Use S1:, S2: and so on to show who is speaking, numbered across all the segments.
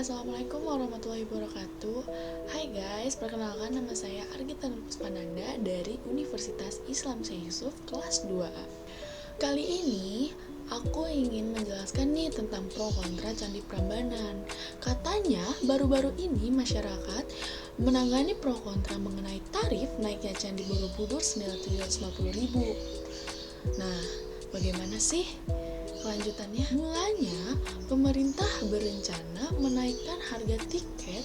S1: Assalamualaikum warahmatullahi wabarakatuh. Hai guys, perkenalkan nama saya Argita Nurpuspananda dari Universitas Islam Syekh Yusuf kelas 2A. Kali ini aku ingin menjelaskan nih tentang pro kontra Candi Prambanan. Katanya baru-baru ini masyarakat menangani pro kontra mengenai tarif naiknya Candi Borobudur senilai 750.000. Nah, bagaimana sih kelanjutannya? Mulanya, pemerintah berencana menaikkan harga tiket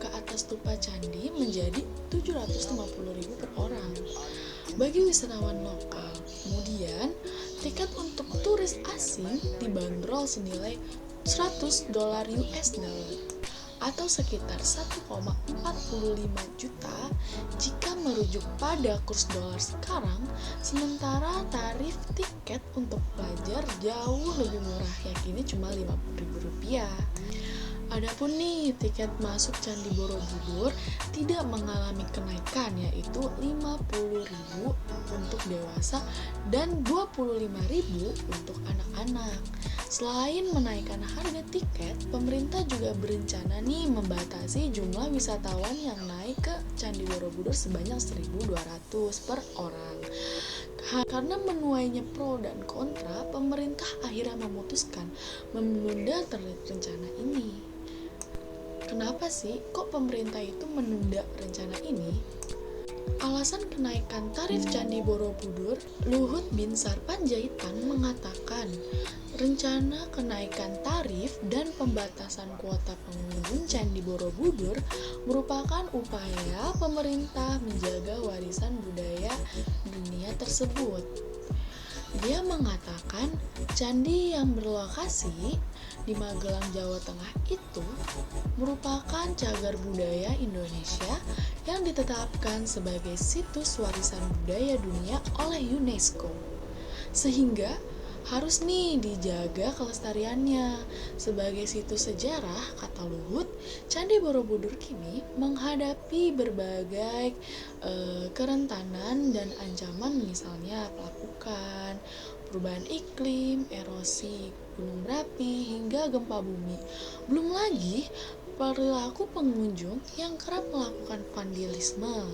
S1: ke atas stupa candi menjadi 750.000 per orang bagi wisatawan lokal. Kemudian, tiket untuk turis asing dibanderol senilai $100 US atau sekitar 1,45 juta jika merujuk pada kurs dolar sekarang, sementara tarif tiket untuk pelajar jauh lebih murah, yakni cuma Rp50.000. Adapun nih, tiket masuk Candi Borobudur tidak mengalami kenaikan, yaitu Rp50.000 untuk dewasa dan Rp25.000 untuk anak-anak. Selain menaikkan harga tiket, pemerintah juga berencana nih membatasi jumlah wisatawan yang naik ke Candi Borobudur sebanyak 1.200 per orang. Karena menuainya pro dan kontra, pemerintah akhirnya memutuskan menunda rencana ini. Kenapa sih kok pemerintah itu menunda rencana ini? Alasan kenaikan tarif Candi Borobudur, Luhut Bin Sarpanjaitan mengatakan rencana kenaikan tarif dan pembatasan kuota pengunjung Candi Borobudur merupakan upaya pemerintah menjaga warisan budaya dunia tersebut. Dia mengatakan candi yang berlokasi di Magelang, Jawa Tengah itu merupakan cagar budaya Indonesia yang ditetapkan sebagai situs warisan budaya dunia oleh UNESCO. Sehingga harus nih dijaga kelestariannya. Sebagai situs sejarah, kata Luhut, Candi Borobudur kini menghadapi berbagai kerentanan dan ancaman, misalnya pelapukan, perubahan iklim, erosi gunung berapi, hingga gempa bumi. Belum lagi perilaku pengunjung yang kerap melakukan vandalisme,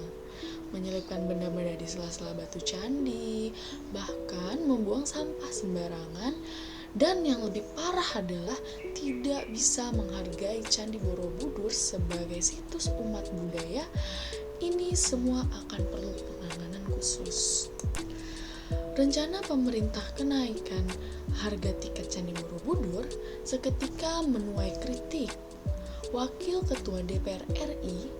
S1: menyelipkan benda-benda di sela-sela batu candi, bahkan membuang sampah sembarangan, dan yang lebih parah adalah tidak bisa menghargai Candi Borobudur sebagai situs umat budaya. Ini semua akan perlu penanganan khusus. Rencana pemerintah kenaikan harga tiket Candi Borobudur seketika menuai kritik. Wakil Ketua DPR RI,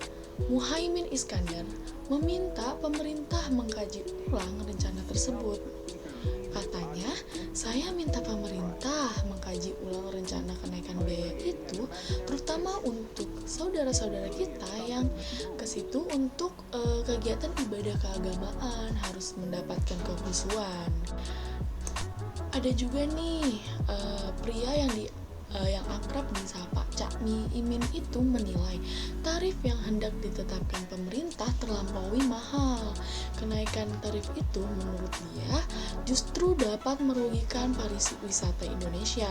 S1: Muhaimin Iskandar, meminta pemerintah mengkaji ulang rencana tersebut. Katanya, saya minta pemerintah mengkaji ulang rencana kenaikan biaya itu, terutama untuk saudara-saudara kita yang ke situ untuk kegiatan ibadah keagamaan harus mendapatkan kekhusyuan. Ada juga nih pria yang akrab disapa Cak Imin itu menilai tarif yang hendak ditetapkan pemerintah terlampaui mahal. Kenaikan tarif itu menurut dia justru dapat merugikan pariwisata Indonesia.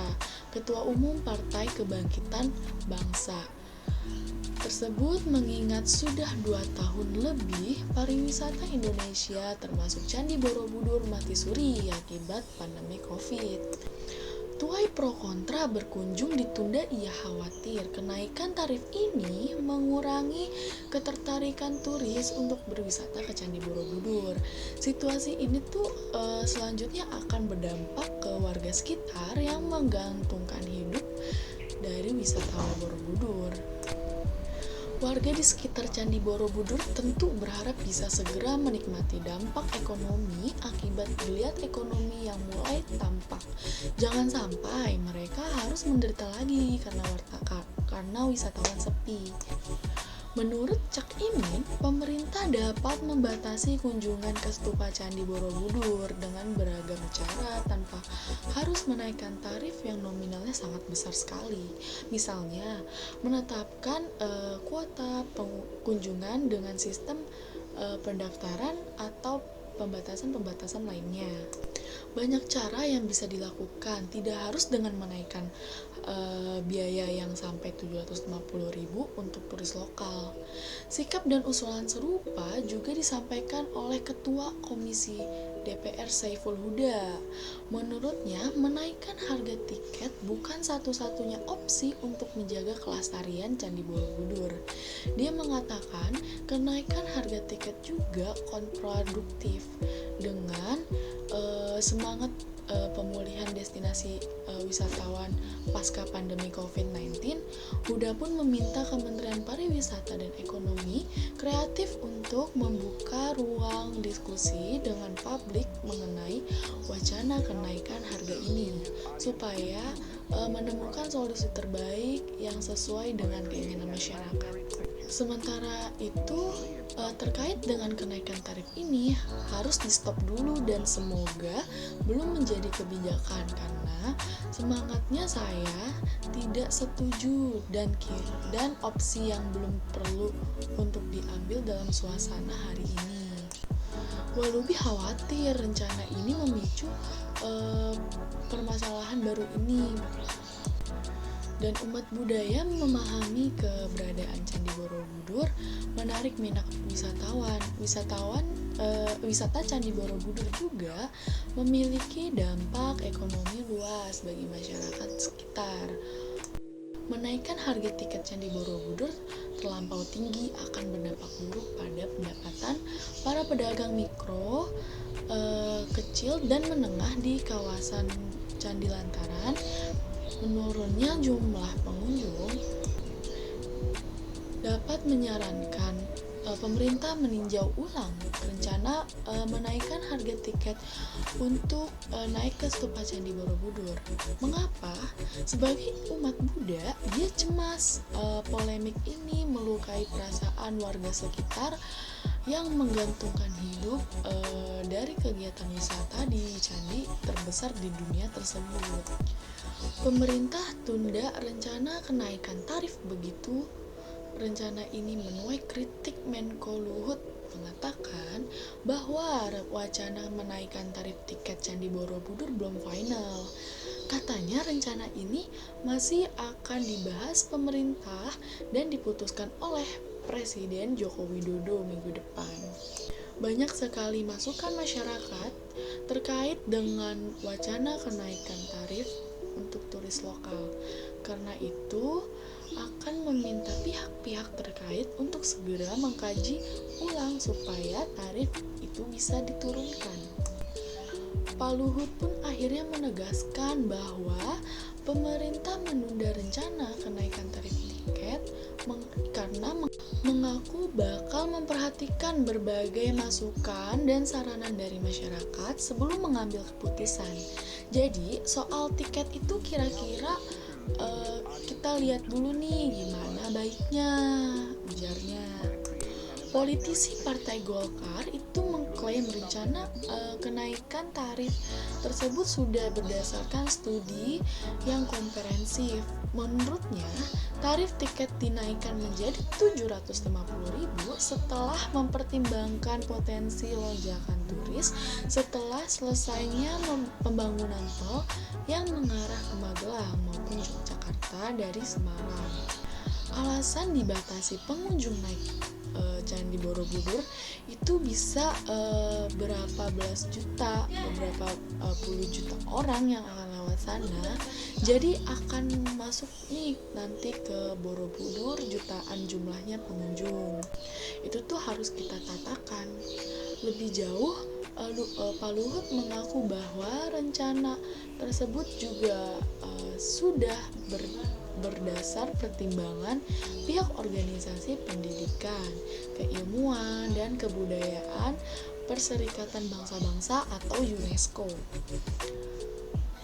S1: Ketua Umum Partai Kebangkitan Bangsa tersebut mengingat sudah 2 tahun lebih pariwisata Indonesia termasuk Candi Borobudur mati suri akibat pandemi Covid. Tuai pro kontra berkunjung ditunda. Ia khawatir kenaikan tarif ini mengurangi ketertarikan turis untuk berwisata ke Candi Borobudur. Situasi ini tuh selanjutnya akan berdampak ke warga sekitar yang menggantungkan hidup dari wisatawan Borobudur. Warga di sekitar Candi Borobudur tentu berharap bisa segera menikmati dampak ekonomi akibat geliat ekonomi yang mulai tampak. Jangan sampai mereka harus menderita lagi karena wisatawan sepi. Menurut Cak Imin, pemerintah dapat membatasi kunjungan ke stupa Candi Borobudur dengan beragam cara tanpa harus menaikkan tarif yang nominalnya sangat besar sekali. Misalnya, menetapkan kuota kunjungan dengan sistem pendaftaran atau pembatasan-pembatasan lainnya. Banyak cara yang bisa dilakukan, tidak harus dengan menaikkan biaya yang sampai 750.000 untuk turis lokal. Sikap dan usulan serupa juga disampaikan oleh Ketua Komisi DPR Saiful Huda. Menurutnya, menaikkan harga tiket bukan satu-satunya opsi untuk menjaga kelestarian Candi Borobudur. Dia mengatakan, kenaikan harga tiket juga kontraproduktif dengan semangat pemulihan destinasi wisatawan pasca pandemi COVID-19. Huda pun meminta Kementerian Pariwisata dan Ekonomi Kreatif untuk membuka ruang diskusi dengan publik mengenai wacana kenaikan harga ini supaya menemukan solusi terbaik yang sesuai dengan keinginan masyarakat. Sementara itu, terkait dengan kenaikan tarif ini harus di stop dulu dan semoga belum menjadi kebijakan, karena semangatnya saya tidak setuju dan opsi yang belum perlu untuk diambil dalam suasana hari ini. Walubi khawatir rencana ini memicu permasalahan baru ini, dan umat budaya memahami keberadaan Candi Borobudur menarik minat wisatawan. Wisata Candi Borobudur juga memiliki dampak ekonomi luas bagi masyarakat sekitar. Menaikkan harga tiket Candi Borobudur terlampau tinggi akan berdampak buruk pada pendapatan para pedagang mikro, kecil, dan menengah di kawasan Candi lantaran menurunnya jumlah pengunjung. Dapat menyarankan pemerintah meninjau ulang rencana menaikkan harga tiket untuk naik ke stupa Candi Borobudur. Mengapa? Sebagai umat Buddha, dia cemas polemik ini melukai perasaan warga sekitar yang menggantungkan hidup dari kegiatan wisata di candi terbesar di dunia tersebut. Pemerintah tunda rencana kenaikan tarif. Begitu rencana ini menuai kritik. Menko Luhut mengatakan bahwa wacana menaikkan tarif tiket Candi Borobudur belum final. Katanya rencana ini masih akan dibahas pemerintah dan diputuskan oleh Presiden Joko Widodo minggu depan. Banyak sekali masukan masyarakat terkait dengan wacana kenaikan tarif untuk turis lokal. Karena itu, akan meminta pihak-pihak terkait untuk segera mengkaji ulang supaya tarif itu bisa diturunkan. Pak Luhut pun akhirnya menegaskan bahwa pemerintah menunda rencana kenaikan tarif tiket karena mengaku bakal memperhatikan berbagai masukan dan saranan dari masyarakat sebelum mengambil keputusan. Jadi soal tiket itu kira-kira kita lihat dulu nih gimana baiknya, ujarnya. Politisi Partai Golkar itu mengklaim rencana kenaikan tarif tersebut sudah berdasarkan studi yang komprehensif. Menurutnya, tarif tiket dinaikkan menjadi 750.000 setelah mempertimbangkan potensi lonjakan turis setelah selesainya pembangunan tol yang mengarah ke Magelang maupun Yogyakarta dari Semarang. Alasan dibatasi pengunjung naik Candi Borobudur itu bisa berapa belas juta, beberapa puluh juta orang yang akan lewat sana. Jadi akan masuk nih nanti ke Borobudur jutaan jumlahnya pengunjung. Itu tuh harus kita tatakan lebih jauh. Pak Luhut mengaku bahwa rencana tersebut juga sudah berdasar pertimbangan pihak organisasi pendidikan, keilmuan, dan kebudayaan Perserikatan Bangsa-Bangsa atau UNESCO.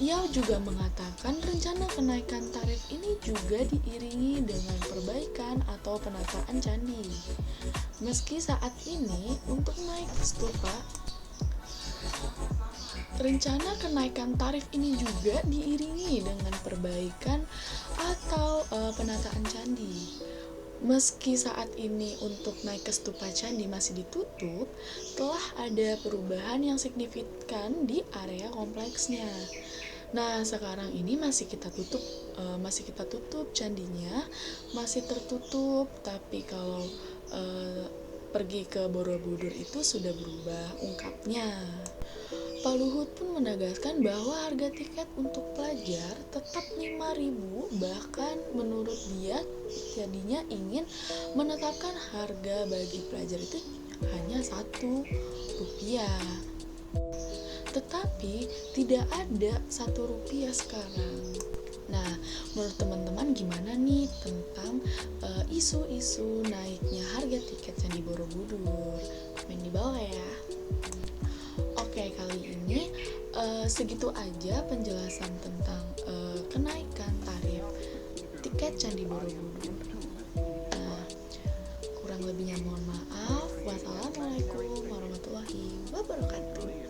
S1: Ia juga mengatakan rencana kenaikan tarif ini juga diiringi dengan perbaikan atau penataan candi. Meski saat ini untuk naik ke stupa, rencana kenaikan tarif ini juga diiringi dengan perbaikan atau penataan candi. Meski saat ini untuk naik ke stupa candi masih ditutup, telah ada perubahan yang signifikan di area kompleksnya. Nah, sekarang ini masih kita tutup candinya, masih tertutup. Tapi kalau pergi ke Borobudur itu sudah berubah, ungkapnya. Pak Luhut pun menegaskan bahwa harga tiket untuk pelajar tetap 5.000, bahkan menurut dia jadinya ingin menetapkan harga bagi pelajar itu hanya Rp1. Tetapi tidak ada Rp1 sekarang. Nah, menurut teman-teman gimana nih tentang isu-isu naiknya harga tiket Candi Borobudur? Komen di bawah ya. Oke, kali ini segitu aja penjelasan tentang kenaikan tarif tiket Candi Borobudur. Nah, kurang lebihnya mohon maaf. Wassalamualaikum warahmatullahi wabarakatuh.